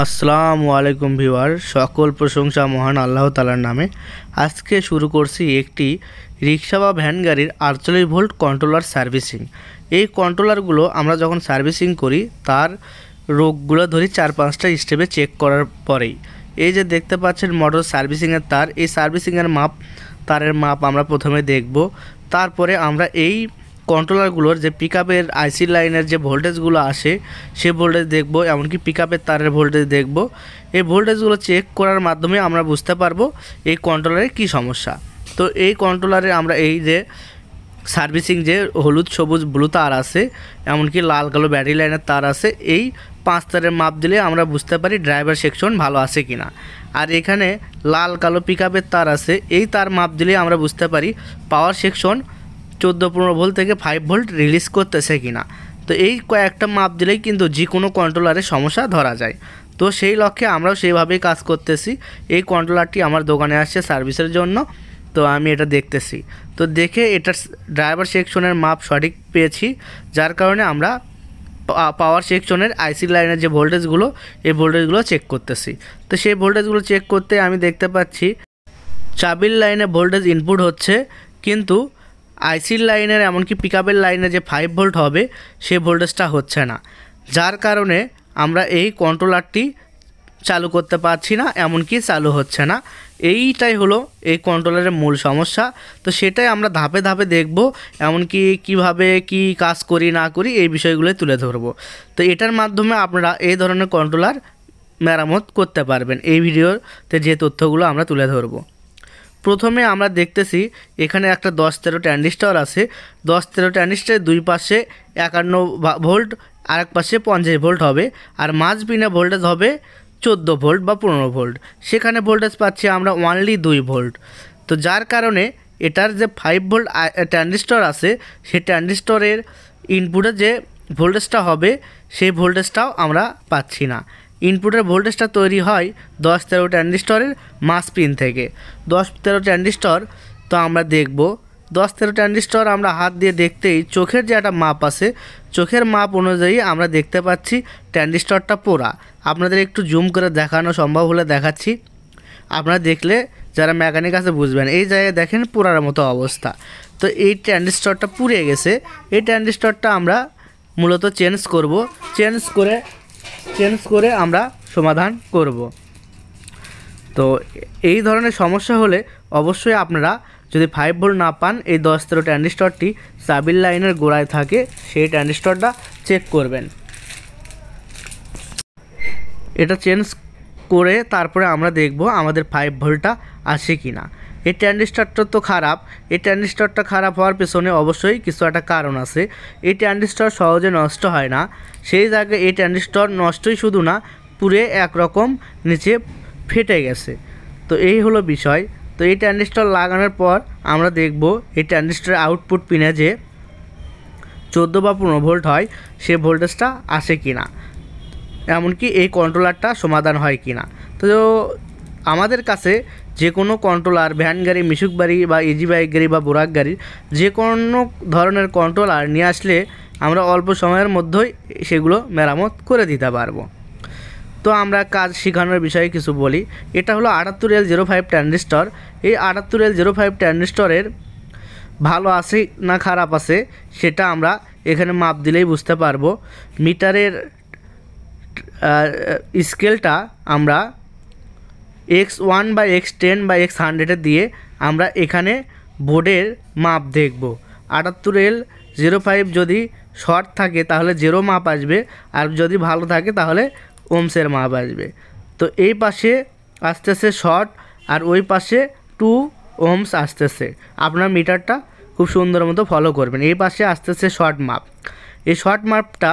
আসসালামু আলাইকুম ভিউয়ার, সকল প্রশংসা মহান আল্লাহ তাআলার নামে। আজকে শুরু করছি একটি রিক্সা বা ভ্যান গাড়ির 48 ভোল্ট কন্ট্রোলার সার্ভিসিং। এই কন্ট্রোলারগুলো আমরা যখন সার্ভিসিং করি তার রোগগুলো ধরি 4-5টা স্টেপে চেক করার পরেই। এই যে দেখতে পাচ্ছেন মোটর সার্ভিসিংয়ের তার, এই সার্ভিসিংয়ের তারের মাপ আমরা প্রথমে দেখব। তারপরে আমরা এই কন্ট্রোলারগুলোর যে পিকআপের আইসি লাইনের যে ভোল্টেজগুলো আসে সে ভোল্টেজ দেখব, এমনকি পিকআপের তারের ভোল্টেজ দেখব। এই ভোল্টেজগুলো চেক করার মাধ্যমে আমরা বুঝতে পারবো এই কন্ট্রোলারের কী সমস্যা। তো এই কন্ট্রোলারে আমরা এই যে সার্ভিসিং যে হলুদ সবুজ ব্লু তার আছে, এমনকি লাল কালো ব্যাটারি লাইনের তার আছে, এই 5 তারের মাপ দিলে আমরা বুঝতে পারি ড্রাইভার সেকশন ভালো আছে কিনা। আর এখানে লাল কালো পিকআপের তার আছে, এই তার মাপ দিলে আমরা বুঝতে পারি পাওয়ার সেকশন 14-15 ভোল্ট থেকে 5 ভোল্ট রিলিজ করতেছে কিনা। তো এই কয়েকটা মাপ দিলেই কিন্তু যে কোনো কন্ট্রোলারের সমস্যা ধরা যায়। তো সেই লক্ষ্যে আমরাও সেইভাবেই কাজ করতেছি। এই কন্ট্রোলারটি আমার দোকানে আসছে সার্ভিসের জন্য, তো আমি এটা দেখতেছি। তো দেখে এটার ড্রাইভার সেকশনের মাপ সঠিক পেয়েছি, যার কারণে আমরা পাওয়ার সেকশনের আইসি লাইনের যে ভোল্টেজগুলো এই ভোল্টেজগুলো চেক করতেছি। তো সেই ভোল্টেজগুলো চেক করতে আমি দেখতে পাচ্ছি চাবির লাইনে ভোল্টেজ ইনপুট হচ্ছে, কিন্তু আইসির লাইনের এমনকি পিকআপের লাইনে যে 5 ভোল্ট হবে সেই ভোল্টেজটা হচ্ছে না, যার কারণে আমরা এই কন্ট্রোলারটি চালু করতে পারছি না, এমনকি চালু হচ্ছে না। এইটাই হলো এই কন্ট্রোলারের মূল সমস্যা। তো সেটাই আমরা ধাপে ধাপে দেখব, এমনকি কিভাবে কি কাজ করি না করি এই বিষয়গুলো তুলে ধরব। তো এটার মাধ্যমে আপনারা এই ধরনের কন্ট্রোলার মেরামত করতে পারবেন। এই ভিডিওতে যে তথ্যগুলো আমরা তুলে ধরব, প্রথমে আমরা দেখতেছি এখানে একটা 10-13 ট্রানজিস্টর আছে। 10-13 ট্রানজিস্টরের দুই পাশে 51 ভোল্ট, আরেক পাশে 50 ভোল্ট হবে, আর মাঝবিনে ভোল্টেজ হবে 14 ভোল্ট বা 15 ভোল্ট। সেখানে ভোল্টেজ পাচ্ছি আমরা অনলি 2 ভোল্ট। তো যার কারণে এটার যে 5 ভোল্ট ট্রানজিস্টর আছে সেই ট্রানজিস্টরের ইনপুটে যে ভোল্টেজটা হবে সেই ভোল্টেজটাও আমরা পাচ্ছি না। ইনপুটের ভোল্টেজটা তৈরি হয় 10-13 ট্রানজিস্টরের মাস পিন থেকে। 10-13 ট্রানজিস্টর তো আমরা দেখব। 10-13 ট্রানজিস্টর আমরা হাত দিয়ে দেখতেই চোখের যে একটা মাপ আছে, চোখের মাপ অনুযায়ী আমরা দেখতে পাচ্ছি ট্রানজিস্টরটা পোড়া। আপনাদের একটু জুম করে দেখানো সম্ভব হলে দেখাচ্ছি, আপনারা দেখলে যারা মেকানিক আছে বুঝবেন। এই জায়গায় দেখেন পোড়ার মতো অবস্থা। তো এই ট্রানজিস্টরটা পুড়ে গেছে। এই ট্রানজিস্টরটা আমরা মূলত চেঞ্জ করব। চেঞ্জ করে আমরা সমাধান করব। তো এই ধরনের সমস্যা হলে অবশ্যই আপনারা যদি 5 ভোল্ট না পান, এই 10-13 ট্রানজিস্টরটি চাবির লাইনের গোড়ায় থাকে সেই ট্রানজিস্টরটা চেক করবেন। এটা চেঞ্জ করে তারপরে আমরা দেখব আমাদের 5 ভোল্টটা আসে কি না। এই ট্রানজিস্টরটা তো খারাপ। এই ট্রানজিস্টরটা খারাপ হওয়ার পেছনে অবশ্যই কিছু একটা কারণ আছে। এই ট্রানজিস্টর সহজে নষ্ট হয় না, সেই জায়গায় এই ট্রানজিস্টর নষ্টই শুধু না, পুরে একরকম নিচে ফেটে গেছে। তো এই হলো বিষয়। তো এই ট্রানজিস্টর লাগানোর পর আমরা দেখব এই ট্রানজিস্টরের আউটপুট পিনে যে 14 বা 15 ভোল্ট হয় সে ভোল্টেজটা আসে কি না, এমনকি এই কন্ট্রোলারটা সমাধান হয় কি না। তো আমাদের কাছে যে কোনো কন্ট্রোলার, ভ্যান গাড়ি, মিশুক গাড়ি বা ইজি বাইক গাড়ি বা বোরাক গাড়ির যে কোনো ধরনের কন্ট্রোলার নিয়ে আসলে আমরা অল্প সময়ের মধ্যেই সেগুলো মেরামত করে দিতে পারবো। তো আমরা কাজ শেখানোর বিষয়ে কিছু বলি। এটা হলো 78L05 ট্রানজিস্টর। এই 78L05 ট্রানজিস্টরের ভালো আছে না খারাপ আছে সেটা আমরা এখানে মাপ দিলেই বুঝতে পারবো। মিটারের স্কেলটা আমরা X1 বা X10 বা X100 দিয়ে আমরা এখানে বোর্ডের মাপ দেখব। 78L05 যদি শর্ট থাকে তাহলে 0 মাপ আসবে, আর যদি ভালো থাকে তাহলে ওমসের মাপ আসবে। তো এই পাশে আসতেছে শর্ট আর ওই পাশে 2 ওমস আসতেছে। আপনার মিটারটা খুব সুন্দর মতো ফলো করবেন। এই পাশে আসতেছে শর্ট মাপ। এই শর্ট মাপটা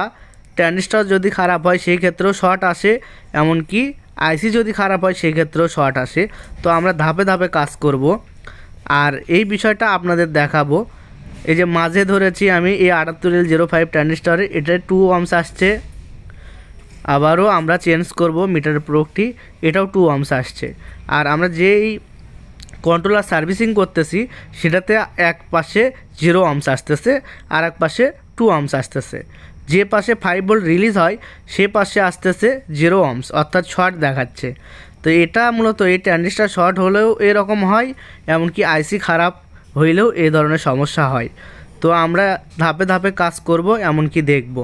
ট্রানজিস্টর যদি খারাপ হয় সেই ক্ষেত্রেও শর্ট আসে, এমনকি আইসি যদি খারাপ হয় সেই ক্ষেত্রেও শর্ট আসে। তো আমরা ধাপে ধাপে কাজ করব আর এই বিষয়টা আপনাদের দেখাবো। এই যে মাঝে ধরেছি আমি এই 78L05 ট্রানজিস্টরে, এটা 2 ওহমস আসছে। আবারও আমরা চেঞ্জ করব মিটার প্রোগটি, এটাও 2 ওহমস আসছে। আর আমরা যেই কন্ট্রোলার সার্ভিসিং করতেছি সেটাতে এক পাশে 0 ওহমস আসতেছে আর এক পাশে 2 ওহমস আসতেছে। যে পাশে 5 ভোল্ট রিলিজ হয় সে পাশে আসতেছে 0 ohms অর্থাৎ শর্ট দেখাচ্ছে। তো এটা মূলত এই ট্রানজিস্টর শর্ট হলেও এরকম হয়, এমনকি আইসি খারাপ হইলেও এই ধরনের সমস্যা হয়। তো আমরা ধাপে ধাপে কাজ করব, এমনকি দেখব।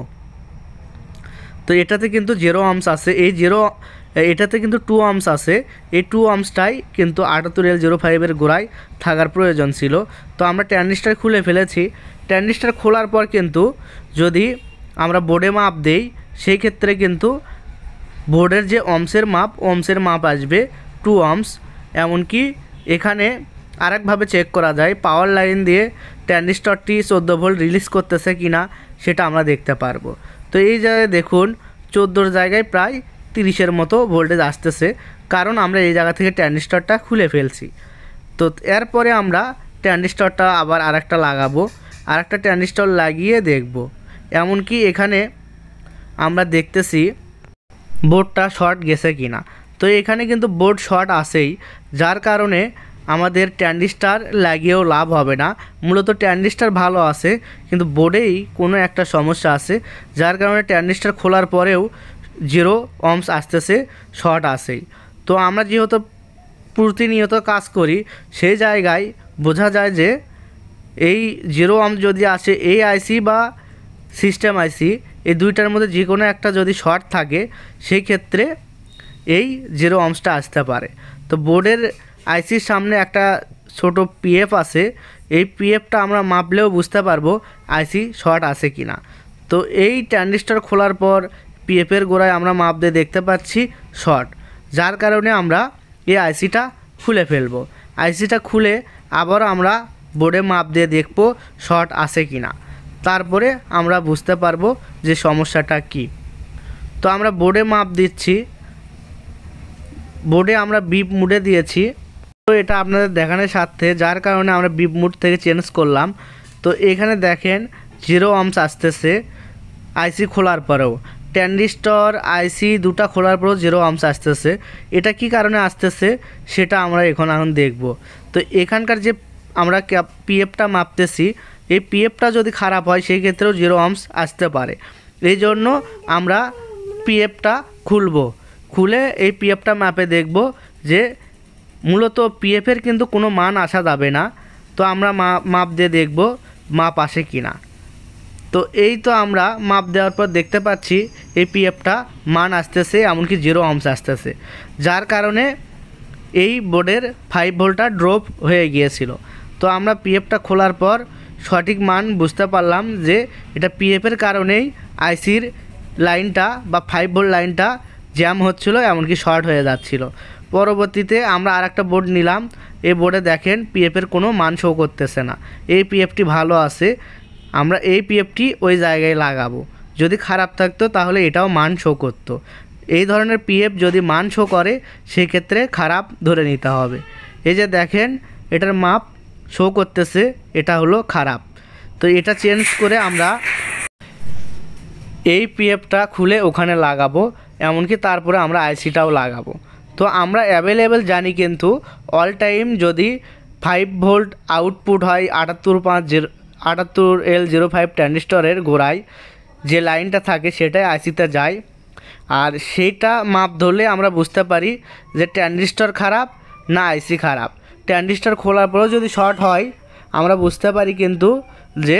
তো এটাতে কিন্তু 0 ohms আছে, এটাতে কিন্তু 2 ohms আছে। এই 2 ohmsটাই কিন্তু 78L05 গোড়ায় থাকার প্রয়োজন ছিল। তো আমরা ট্রানজিস্টর খুলে ফেলেছি। ট্রানজিস্টর খোলার পর কিন্তু যদি আমরা বোর্ডে মাপ দেই, সেই ক্ষেত্রে কিন্তু বোর্ডের যে ওমসের মাপ আসবে 2 ohms। এমনকি এখানে আরেকভাবে চেক করা যায়, পাওয়ার লাইন দিয়ে ট্রানজিস্টরটি 14 ভোল্ট রিলিজ করতেছে কিনা সেটা আমরা দেখতে পারবো। তো এই জায়গায় দেখুন 14 জায়গায় প্রায় 30-এর মতো ভোল্টেজ আসতেছে, কারণ আমরা এই জায়গা থেকে ট্রানজিস্টরটা খুলে ফেলছি। তো এরপরে আমরা ট্রানজিস্টরটা আবার আরেকটা লাগাবো, আরেকটা ট্রানজিস্টর লাগিয়ে দেখব। এমনকি এখানে আমরা দেখতেছি বোর্ডটা শর্ট গেছে কিনা। তো এখানে কিন্তু বোর্ড শর্ট আসেই, যার কারণে আমাদের ট্রানজিস্টর লাগিয়েও লাভ হবে না। মূলত ট্রানজিস্টর ভালো আছে, কিন্তু বোর্ডেই কোনো একটা সমস্যা আছে, যার কারণে ট্রানজিস্টর খোলার পরেও 0 ohms আসতেছে, শর্ট আসেই। তো আমরা যেহেতু প্রতিনিয়ত কাজ করি, সেই জায়গায় বোঝা যায় যে এই 0 ohms যদি আসে, এই আইসি বা সিস্টেম আইসি এই দুইটার মধ্যে যে কোনো একটা যদি শর্ট থাকে, সেই ক্ষেত্রে এই 0 ohmsটা আসতে পারে। তো বোর্ডের আইসির সামনে একটা ছোট পিএফ আছে, এই পিএফটা আমরা মাপলেও বুঝতে পারবো আইসি শর্ট আছে কিনা। তো এই ট্রানজিস্টর খোলার পর পিএফের গোড়ায় আমরা মাপ দিয়ে দেখতে পাচ্ছি শর্ট, যার কারণে আমরা এই আইসিটা খুলে ফেলবো। আইসিটা খুলে আবার আমরা বোর্ডে মাপ দিয়ে দেখব শর্ট আছে কিনা, তারপরে আমরা বুঝতে পারবো যে সমস্যাটা কি। তো আমরা বোর্ডে মাপ দিচ্ছি, বোর্ডে আমরা বিপ মুডে দিয়েছি। তো এটা আপনাদের দেখানোর স্বার্থে, যার কারণে আমরা বিপ মুড থেকে চেঞ্জ করলাম। তো এখানে দেখেন 0 ohms আসতেছে আইসি খোলার পরেও, ট্রানজিস্টর আইসি দুটা খোলার পরেও 0 ohms আসতেছে। এটা কি কারণে আসতেছে সেটা আমরা এখন দেখব। তো এখানকার যে আমরা পিএফটা মাপতেছি, এই পিএফটা যদি খারাপ হয় সেই ক্ষেত্রেও 0 ohms আসতে পারে। এই জন্য আমরা পিএফটা খুলে এই পিএফটা মাপে দেখব যে মূলত পিএফের কিন্তু কোনো মান আসা যাবে না। তো আমরা মাপ দিয়ে দেখব মাপ আসে কিনা। তো এই তো আমরা মাপ দেওয়ার পর দেখতে পাচ্ছি এই পিএফটা মান আসতেছে, এমনকি 0 ohms আসতেছে, যার কারণে এই বোর্ডের 5 ভোল্টটা ড্রপ হয়ে গিয়েছিল। তো আমরা পিএফটা খোলার পর সঠিক মান বুঝতে পারলাম যে এটা পিএফের কারণেই আইসির লাইনটা বা 5 ভোল্ট লাইনটা জ্যাম হচ্ছিল, এমনকি শর্ট হয়ে যাচ্ছিল। পরবর্তীতে আমরা আরেকটা বোর্ড নিলাম, এই বোর্ডে দেখেন পিএফের কোনো মান শো করতেছে না, এই পিএফটি ভালো আছে। আমরা এই পিএফটি ওই জায়গায় লাগাবো, যদি খারাপ থাকতো তাহলে এটাও মান শো করতো। এই ধরনের পিএফ যদি মান শো করে সেক্ষেত্রে খারাপ ধরে নিতে হবে। এই যে দেখেন এটার মাপ শো করতেছে, এটা হলো খারাপ। তো এটা চেঞ্জ করে আমরা এই পিএফটা খুলে ওখানে লাগাবো, এমনকি তারপরে আমরা আইসিটাও লাগাবো। তো আমরা অ্যাভেলেবেল জানি কিন্তু অল টাইম যদি 5 ভোল্ট আউটপুট হয় 78L05 ট্রানজিস্টরের গোড়ায় যে লাইনটা থাকে সেটাই আইসিতে যায়। আর সেইটা মাপ ধরলে আমরা বুঝতে পারি যে ট্রানজিস্টর খারাপ না আইসি খারাপ। ট্রানজিস্টর খোলার পরেও যদি শর্ট হয় আমরা বুঝতে পারি কিন্তু যে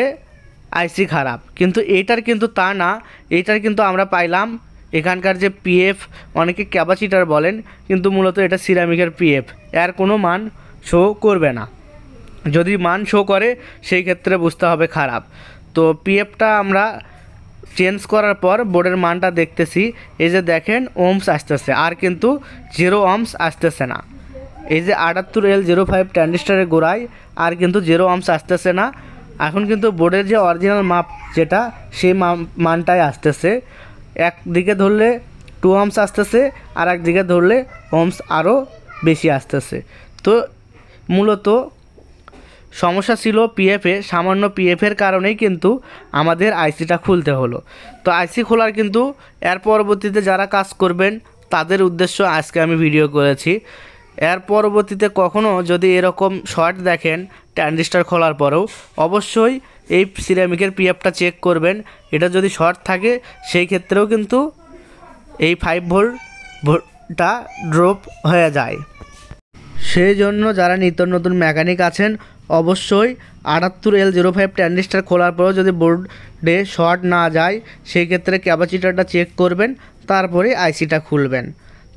আইসি খারাপ, কিন্তু এইটার কিন্তু তা না। এইটার কিন্তু আমরা পাইলাম এখানকার যে পিএফ, অনেকে ক্যাপাসিটার বলেন, কিন্তু মূলত এটা সিরামিকের পিএফ, এর কোনো মান শো করবে না। যদি মান শো করে সেই ক্ষেত্রে বুঝতে হবে খারাপ। তো পিএফটা আমরা চেঞ্জ করার পর বোর্ডের মানটা দেখতেছি, এই যে দেখেন ওমস আসতেছে, আর কিন্তু 0 ohms আসতেছে না। এই যে 78L05 ট্রানজিস্টরের গোড়ায় আর কিন্তু 0 ohms আসতেছে না। এখন কিন্তু বোর্ডের যে অরিজিনাল মাপ যেটা, সেই মানটাই আসতেছে। একদিকে ধরলে 2 ohms আসতেছে, আর একদিকে ধরলে ohms আরও বেশি আসতেছে। তো মূলত সমস্যা ছিল পিএফে, সামান্য পিএফের কারণেই কিন্তু আমাদের আইসিটা খুলতে হলো। তো আইসি খোলার কিন্তু এর পরবর্তীতে যারা কাজ করবেন তাদের উদ্দেশ্য আজকে আমি ভিডিও করেছি। এর পরবর্তীতে কখনও যদি এরকম শর্ট দেখেন ট্রানজিস্টর খোলার পরেও, অবশ্যই এই সিরামিকের পিএফটা চেক করবেন। এটা যদি শর্ট থাকে সেই ক্ষেত্রেও কিন্তু এই 5 ভোল্টটা ড্রপ হয়ে যায়। সেই জন্য যারা নিত্য নতুন মেকানিক আছেন অবশ্যই 78L05 ট্রানজিস্টার খোলার পরেও যদি বোর্ডে শর্ট না যায় সেই ক্ষেত্রে ক্যাপাসিটরটা চেক করবেন, তারপরে আইসিটা খুলবেন।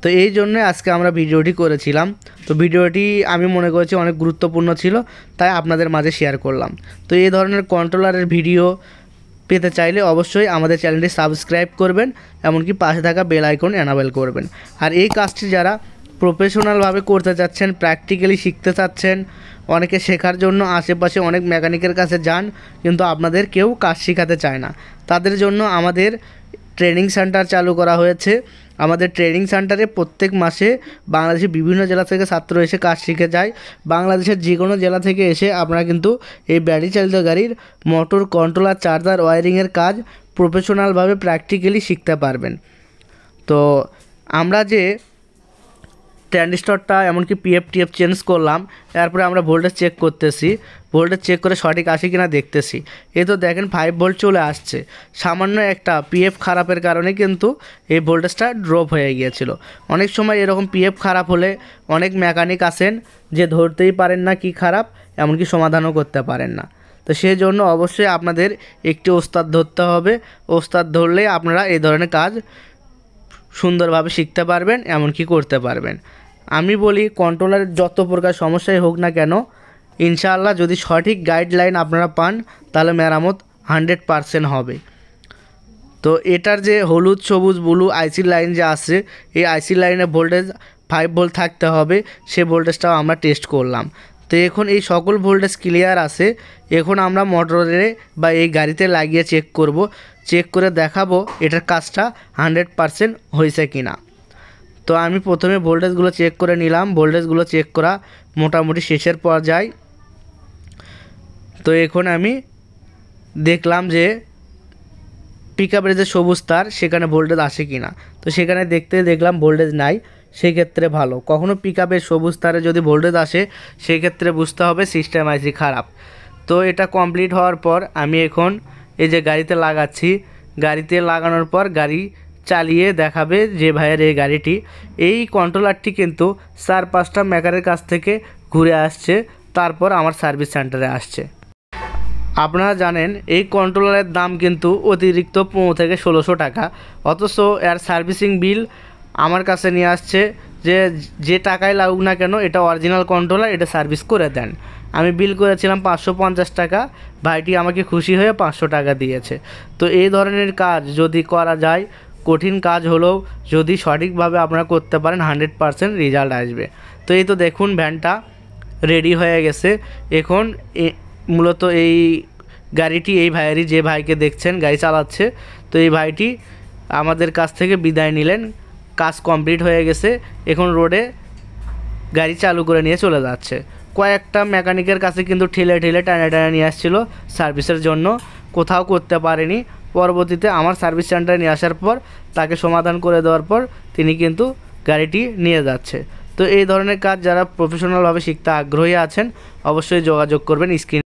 তো এই জন্যই আজকে আমরা ভিডিওটি করেছিলাম। তো ভিডিওটি আমি মনে করেছি অনেক গুরুত্বপূর্ণ ছিল, তাই আপনাদের মাঝে শেয়ার করলাম। তো এই ধরনের কন্ট্রোলারের ভিডিও পেতে চাইলে অবশ্যই আমাদের চ্যানেলটি সাবস্ক্রাইব করবেন, এমনকি পাশে থাকা বেল আইকন এনাবেল করবেন। আর এই কাজটি যারা প্রফেশনালভাবে করতে চাচ্ছেন, প্র্যাকটিক্যালি শিখতে চাচ্ছেন, অনেকে শেখার জন্য আশেপাশে অনেক মেকানিকের কাছে যান কিন্তু আপনাদের কেউ কাজ শেখাতে চায় না, তাদের জন্য আমাদের ট্রেনিং সেন্টার চালু করা হয়েছে। আমাদের ট্রেনিং সেন্টারে প্রত্যেক মাসে বাংলাদেশের বিভিন্ন জেলা থেকে ছাত্র এসে কাজ শিখে যায়। বাংলাদেশের যে কোনো জেলা থেকে এসে আপনারা কিন্তু এই ব্যাটারি চালিত গাড়ির মোটর, কন্ট্রোলার, চার্জার, ওয়্যারিংয়ের কাজ প্রফেশনালভাবে প্র্যাকটিক্যালি শিখতে পারবেন। তো আমরা যে ট্রানজিস্টরটা এমনকি টিএফ চেঞ্জ করলাম, তারপরে আমরা ভোল্টেজ চেক করতেছি, ভোল্টেজ চেক করে সঠিক আসে কিনা দেখতেছি। এ তো দেখেন 5 ভোল্ট চলে আসছে। সামান্য একটা পিএফ খারাপের কারণে কিন্তু এই ভোল্টেজটা ড্রপ হয়ে গিয়েছিল। অনেক সময় এরকম পিএফ খারাপ হলে অনেক মেকানিক আছেন যে ধরতেই পারেন না কি খারাপ, এমনকি সমাধানও করতে পারেন না। তো সেই জন্য অবশ্যই আপনাদের একটি ওস্তাদ ধরতে হবে। ওস্তাদ ধরলে আপনারা এই ধরনের কাজ সুন্দরভাবে শিখতে পারবেন, এমনকি করতে পারবেন। আমি বলি কন্ট্রোলারের যত প্রকার সমস্যাই হোক না কেন, ইনশাআল্লাহ যদি সঠিক গাইডলাইন আপনারা পান তাহলে মেরামত 100% হবে। তো এটার যে হলুদ, সবুজ, ব্লু আইসি লাইন যে আছে, এই আইসি লাইনে ভোল্টেজ 5 ভোল্ট থাকতে হবে, সে ভোল্টেজটাও আমরা টেস্ট করলাম। তো এখন এই সকল ভোল্টেজ ক্লিয়ার আছে। এখন আমরা মোটরে বা এই গাড়িতে লাগিয়ে চেক করব, চেক করে দেখাবো এটার কাজটা 100% হয়েছে কি না। তো আমি প্রথমে ভোল্টেজগুলো চেক করে নিলাম। ভোল্টেজগুলো চেক করা মোটামুটি শেষের পর্যায়ে। তো এখন আমি দেখলাম যে পিকআপের যে সবুজ তার সেখানে ভোল্টেজ আসে কি না। তো সেখানে দেখলাম ভোল্টেজ নাই, সেই ক্ষেত্রে ভালো। কখনো পিকআপের সবুজ তারে যদি ভোল্টেজ আসে সেই ক্ষেত্রে বুঝতে হবে সিস্টেম আইসি খারাপ। তো এটা কমপ্লিট হওয়ার পর আমি এখন এই যে গাড়িতে লাগাচ্ছি, গাড়িতে লাগানোর পর গাড়ি চালিয়ে দেখাবে যে ভাইয়ের এই গাড়িটি, এই কন্ট্রোলারটি কিন্তু 4-5টা মেকারের কাছ থেকে ঘুরে আসছে, তারপর আমার সার্ভিস সেন্টারে আসছে। আপনারা জানেন এই কন্ট্রোলারের দাম কিন্তু অতিরিক্ত 15 থেকে 1600 টাকা, অথচ এর সার্ভিসিং বিল আমার কাছে নিয়ে আসছে যে টাকায় লাগুক না কেন এটা অরিজিনাল কন্ট্রোলার, এটা সার্ভিস করে দেন। আমি বিল করেছিলাম 550 টাকা, ভাইটি আমাকে খুশি হয়ে 500 টাকা দিয়েছে। তো এই ধরনের কাজ যদি করা যায়, কঠিন কাজ হলেও যদি সঠিকভাবে আপনারা করতে পারেন 100% রেজাল্ট আসবে। তো এই তো দেখুন ভ্যানটা রেডি হয়ে গেছে। এখন মূলত এই গাড়িটি এই ভাইয়েরই, যে ভাইকে দেখছেন গাড়ি চালাচ্ছে, তো এই ভাইটি আমাদের কাছ থেকে বিদায় নিলেন। কাজ কমপ্লিট হয়ে গেছে, এখন রোডে গাড়ি চালু করে নিয়ে চলে যাচ্ছে। কয়েকটা মেকানিকের কাছে কিন্তু ঠেলে টানে নিয়ে আসছিলো সার্ভিসের জন্য, কোথাও করতে পারেনি। পরবর্তীতে আমার সার্ভিস সেন্টারে নিয়ে আসার পর তাকে সমাধান করে দেওয়ার পর তিনি কিন্তু গাড়িটি নিয়ে যাচ্ছে। তো এই ধরনের কাজ যারা প্রফেশনালভাবে শিখতে আগ্রহী আছেন অবশ্যই যোগাযোগ করবেন। স্ক্রিন